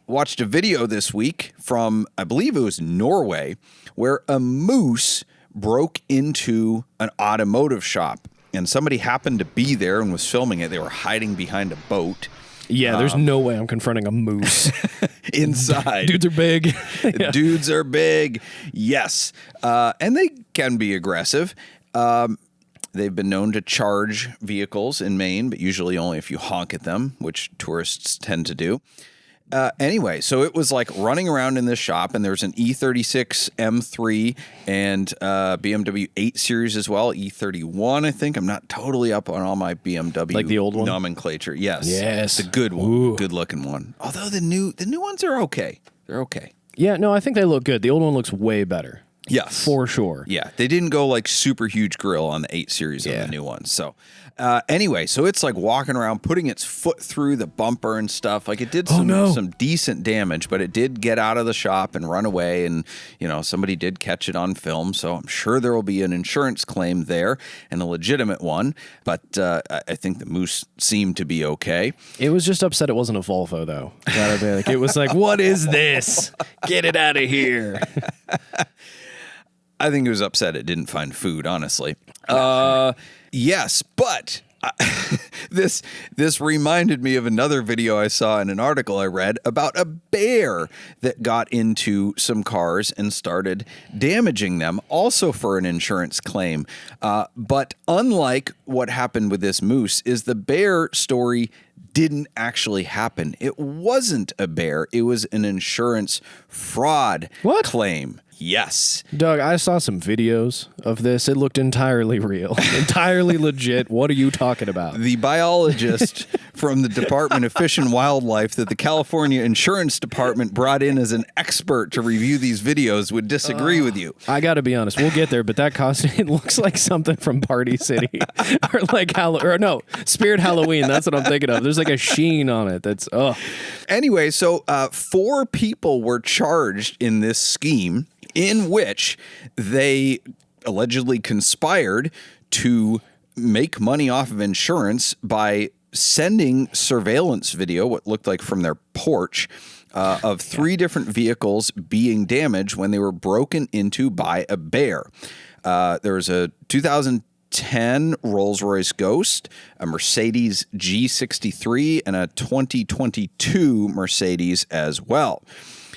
watched a video this week from, I believe it was Norway, where a moose broke into an automotive shop. And somebody happened to be there and was filming it. They were hiding behind a boat. Yeah, there's no way I'm confronting a moose. Inside. Dudes are big. Yeah. Dudes are big. Yes. And they can be aggressive. They've been known to charge vehicles in Maine, but usually only if you honk at them, which tourists tend to do. Anyway, so it was like running around in this shop, and there's an E36 M3 and BMW 8 Series as well, E31, I think. I'm not totally up on all my BMW like the old one? Nomenclature. Yes. Yes. The good one. Ooh. Good looking one. Although the new ones are okay. They're okay. Yeah, no, I think they look good. The old one looks way better. Yes. For sure. Yeah. They didn't go like super huge grill on the 8 Series on the new one. So anyway, so it's like walking around, putting its foot through the bumper and stuff. Like it did some decent damage, but it did get out of the shop and run away. And, you know, somebody did catch it on film. So I'm sure there will be an insurance claim there, and a legitimate one. But I think the moose seemed to be okay. It was just upset it wasn't a Volvo, though. It was like, what is this? Get it out of here. I think it was upset it didn't find food, honestly. Yes, but this reminded me of another video I saw in an article I read about a bear that got into some cars and started damaging them, also for an insurance claim. But unlike what happened with this moose, is the bear story didn't actually happen. It wasn't a bear. It was an insurance fraud claim. Yes. Doug, I saw some videos of this. It looked entirely real, entirely legit. What are you talking about? The biologist from the Department of Fish and Wildlife that the California Insurance Department brought in as an expert to review these videos would disagree with you. I got to be honest. We'll get there, but that costume, it looks like something from Party City or like Spirit Halloween. That's what I'm thinking of. There's like a sheen on it. That's, Anyway, so 4 people were charged in this scheme, in which they allegedly conspired to make money off of insurance by sending surveillance video, what looked like from their porch, of 3 different vehicles being damaged when they were broken into by a bear. There was a 2010 Rolls-Royce Ghost, a Mercedes G63, and a 2022 Mercedes as well.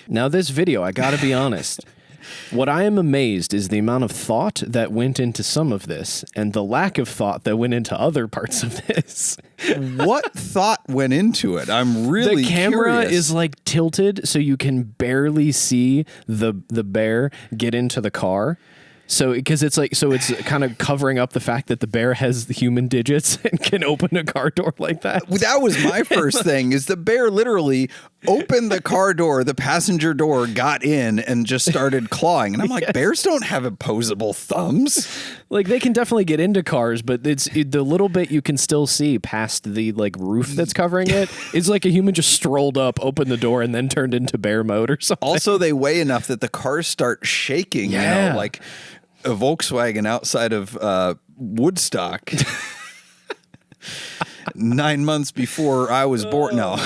Now, this video, I got to be honest. What I am amazed is the amount of thought that went into some of this and the lack of thought that went into other parts of this. What thought went into it? I'm really curious. The camera is like tilted so you can barely see the bear get into the car. So, because it's kind of covering up the fact that the bear has the human digits and can open a car door like that. That was my first thing, is the bear literally opened the car door, the passenger door, got in and just started clawing. And I'm like, bears don't have opposable thumbs. Like, they can definitely get into cars, but the little bit you can still see past the like roof that's covering it is like a human just strolled up, opened the door, and then turned into bear mode or something. Also, they weigh enough that the cars start shaking, you know, like a Volkswagen outside of Woodstock 9 months before I was born. No.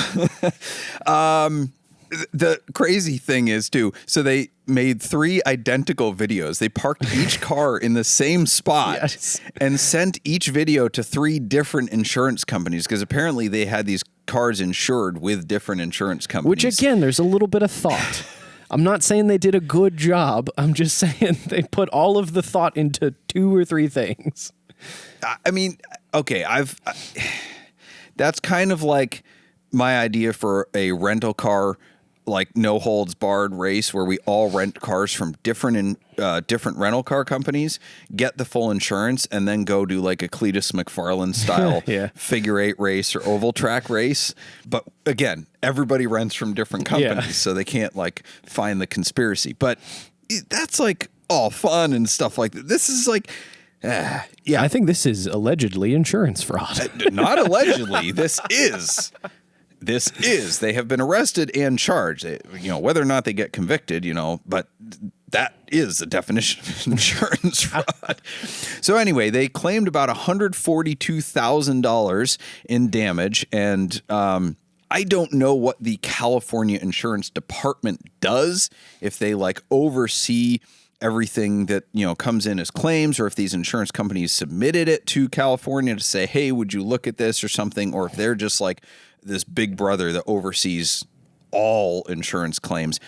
The crazy thing is, too, so they made 3 identical videos. They parked each car in the same spot and sent each video to 3 different insurance companies, because apparently they had these cars insured with different insurance companies. Which, again, there's a little bit of thought. I'm not saying they did a good job. I'm just saying they put all of the thought into 2 or 3 things. I mean, okay, that's kind of like my idea for a rental car, like no holds barred race, where we all rent cars from different rental car companies, get the full insurance, and then go do like a Cletus McFarland style figure 8 race or oval track race. But again, everybody rents from different companies, so they can't like find the conspiracy. But that's like all fun and stuff like that. This is like, I think this is allegedly insurance fraud. Not allegedly. This is. They have been arrested and charged. Whether or not they get convicted, but that is the definition of insurance fraud. So anyway, they claimed about $142,000 in damage, and I don't know what the California Insurance Department does, if they like oversee everything that, comes in as claims, or if these insurance companies submitted it to California to say, hey, would you look at this or something, or if they're just like this big brother that oversees all insurance claims.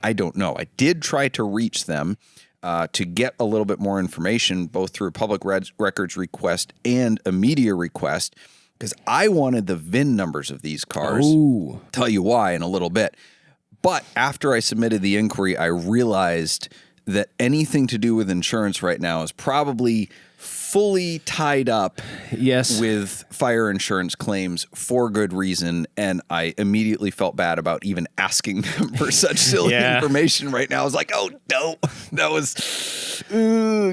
I don't know. I did try to reach them to get a little bit more information, both through a public records request and a media request, because I wanted the VIN numbers of these cars. Ooh. Tell you why in a little bit. But after I submitted the inquiry, I realized that anything to do with insurance right now is probably fully tied up with fire insurance claims for good reason, and I immediately felt bad about even asking them for such silly information right now. I was like, oh no, that was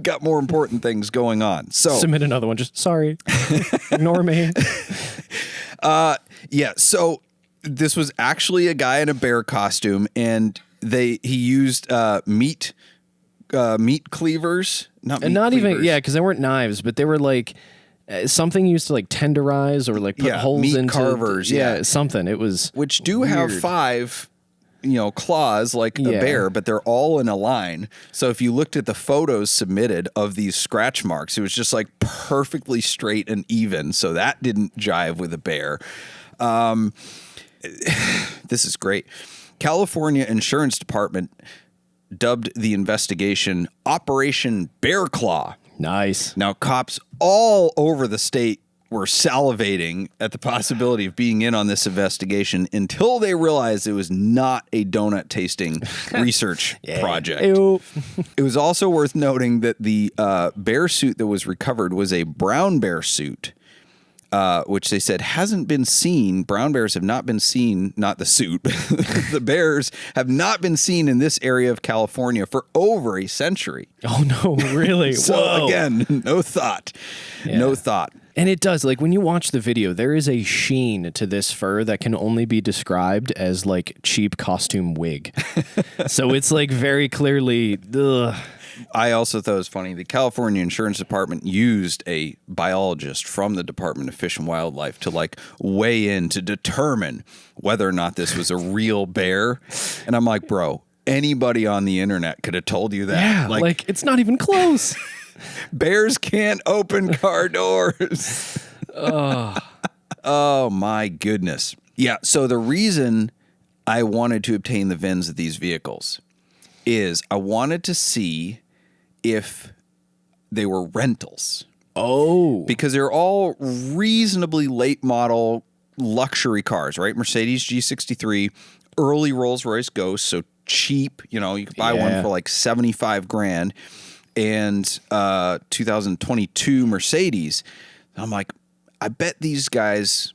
got more important things going on. So submit another one. Just sorry, ignore me. So this was actually a guy in a bear costume, and he used meat cleavers, because they weren't knives, but they were like something used to like tenderize or like put holes meat into carvers, something. It was which do weird. Have 5 claws like a bear, but they're all in a line. So if you looked at the photos submitted of these scratch marks, it was just like perfectly straight and even. So that didn't jive with a bear. This is great. California Insurance Department dubbed the investigation Operation Bear Claw. Nice. Now, cops all over the state were salivating at the possibility of being in on this investigation until they realized it was not a donut tasting research project. Ew. It was also worth noting that the bear suit that was recovered was a brown bear suit, which they said hasn't been seen. Brown bears have not been seen, not the suit. The bears have not been seen in this area of California for over a century. Oh, no, really? So again, no thought. Yeah. No thought. And it does. Like when you watch the video, there is a sheen to this fur that can only be described as like cheap costume wig. So it's like very clearly, ugh. I also thought it was funny. The California Insurance Department used a biologist from the Department of Fish and Wildlife to like weigh in to determine whether or not this was a real bear. And I'm like, bro, anybody on the internet could have told you that. Yeah, like it's not even close. Bears can't open car doors. Oh my goodness. Yeah. So the reason I wanted to obtain the VINs of these vehicles is I wanted to see if they were rentals. Oh. Because they're all reasonably late model luxury cars, right? Mercedes G63, early Rolls-Royce Ghost, so cheap. You could buy one for like 75 grand. And 2022 Mercedes. I'm like, I bet these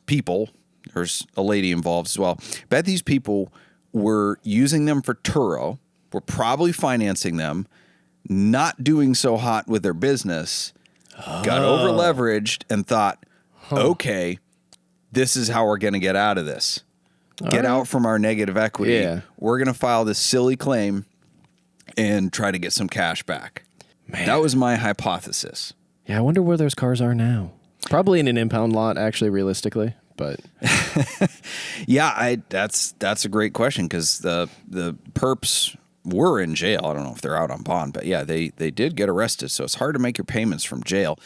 people, there's a lady involved as well, bet these people were using them for Turo, were probably financing them, not doing so hot with their business, got over leveraged and thought, okay, this is how we're going to get out of this. Get out from our negative equity. Yeah. We're going to file this silly claim and try to get some cash back. Man. That was my hypothesis. Yeah, I wonder where those cars are now. Probably in an impound lot, actually, realistically. But that's a great question because the perps were in jail. I don't know if they're out on bond, but yeah, they did get arrested. So it's hard to make your payments from jail.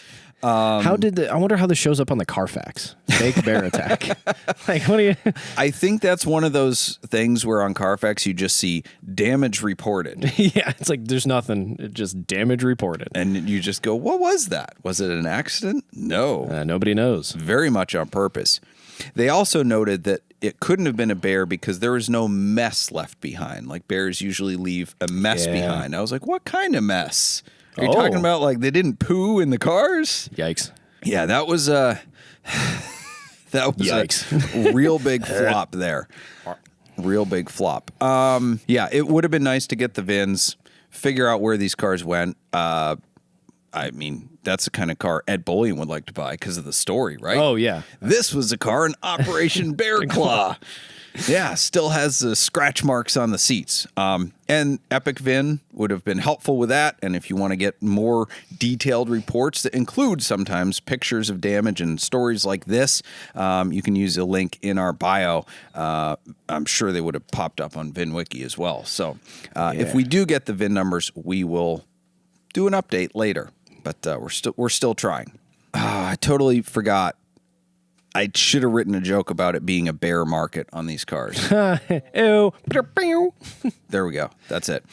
I wonder how this shows up on the Carfax fake bear attack. Like, what do you? I think that's one of those things where on Carfax you just see damage reported. Yeah, it's like there's nothing, it just damage reported, and you just go, "What was that? Was it an accident?" No, nobody knows. Very much on purpose. They also noted that it couldn't have been a bear because there was no mess left behind. Like bears usually leave a mess behind. I was like, "What kind of mess?" Are you talking about like they didn't poo in the cars? Yikes. Yeah, that was Yikes. A real big flop there. Real big flop. Yeah, it would have been nice to get the VINs, figure out where these cars went. I mean, that's the kind of car Ed Bullion would like to buy because of the story, right? Oh, yeah. This was a car in Operation Bear Claw. Yeah, still has the scratch marks on the seats. And Epic VIN would have been helpful with that. And if you want to get more detailed reports that include sometimes pictures of damage and stories like this, you can use a link in our bio. I'm sure they would have popped up on VinWiki as well. So if we do get the VIN numbers, we will do an update later. But we're still trying. I totally forgot. I should have written a joke about it being a bear market on these cars. Ew. There we go. That's it.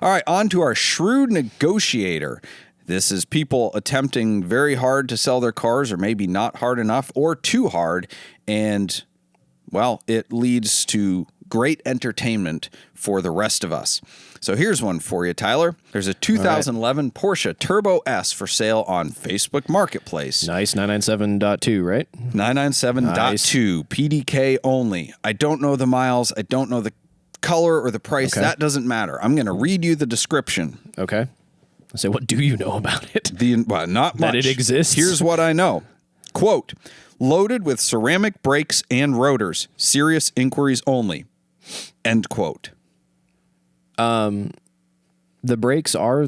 All right, on to our Shrewd negotiator. This is people attempting very hard to sell their cars, or maybe not hard enough or too hard. And, well, it leads to great entertainment for the rest of us. So here's one for you, Tyler. There's a 2011 Porsche Turbo S for sale on Facebook Marketplace. Nice, 997.2, right? 997.2, PDK only. I don't know the miles. I don't know the color or the price. Okay. That doesn't matter. I'm going to read you the description. Okay. So what do you know about it? Well, not much. That it exists? Here's what I know. Quote, loaded with ceramic brakes and rotors. Serious inquiries only. End quote. The brakes are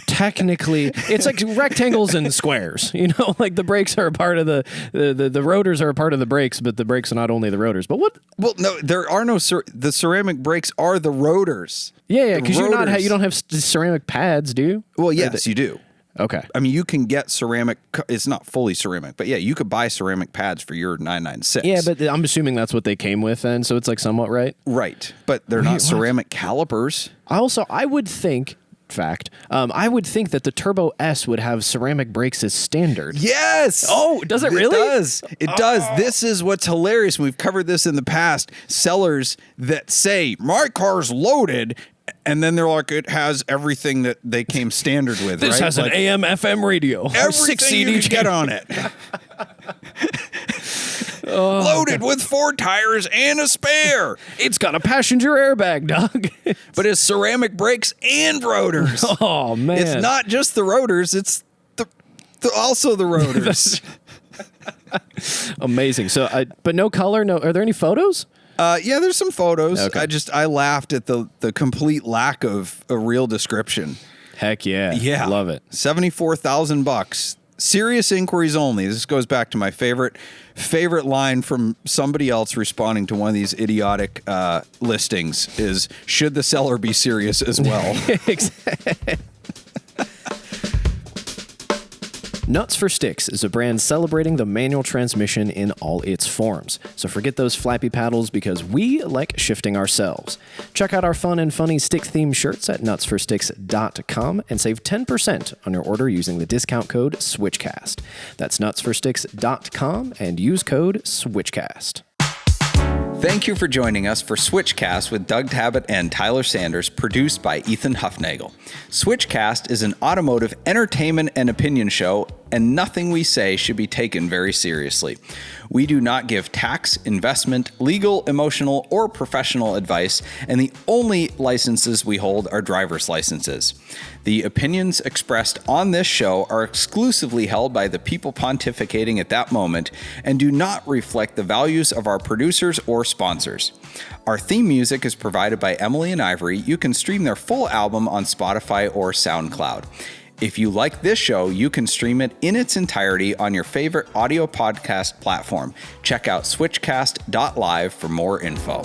technically, it's like rectangles and squares, like the brakes are a part of the rotors are a part of the brakes, but the brakes are not only the rotors. But what? Well, no, there are no, the ceramic brakes are the rotors. Yeah, because you don't have ceramic pads, do you? Well, yes, you do. Okay. I mean, you can get ceramic. It's not fully ceramic, but yeah, you could buy ceramic pads for your 996. Yeah, but I'm assuming that's what they came with then, so it's like somewhat right. Right, but they're not ceramic calipers. I would think that the Turbo S would have ceramic brakes as standard. Yes. Oh, does it really? It does. It does. This is what's hilarious. We've covered this in the past. Sellers that say, my car's loaded, and then they're like, it has everything that they came standard with. This right? has an AM, FM radio. Everything you can get on it. Loaded with 4 tires and a spare. It's got a passenger airbag, dog. But it's ceramic brakes and rotors. Oh, man. It's not just the rotors. It's also the rotors. Amazing. So, but no color? No. Are there any photos? Yeah, there's some photos. Okay. I laughed at the complete lack of a real description. Heck yeah. Yeah. Love it. $74,000. Serious inquiries only. This goes back to my favorite line from somebody else responding to one of these idiotic listings is, should the seller be serious as well? Nuts for Sticks is a brand celebrating the manual transmission in all its forms. So forget those flappy paddles, because we like shifting ourselves. Check out our fun and funny stick-themed shirts at nutsforsticks.com and save 10% on your order using the discount code SwitchCast. That's nutsforsticks.com and use code SwitchCast. Thank you for joining us for SwitchCast with Doug Tabbutt and Tyler Sanders, produced by Ethan Huffnagel. SwitchCast is an automotive entertainment and opinion show, and nothing we say should be taken very seriously. We do not give tax, investment, legal, emotional, or professional advice, and the only licenses we hold are driver's licenses. The opinions expressed on this show are exclusively held by the people pontificating at that moment and do not reflect the values of our producers or sponsors. Our theme music is provided by Emily and Ivory. You can stream their full album on Spotify or SoundCloud. If you like this show, you can stream it in its entirety on your favorite audio podcast platform. Check out switchcast.live for more info.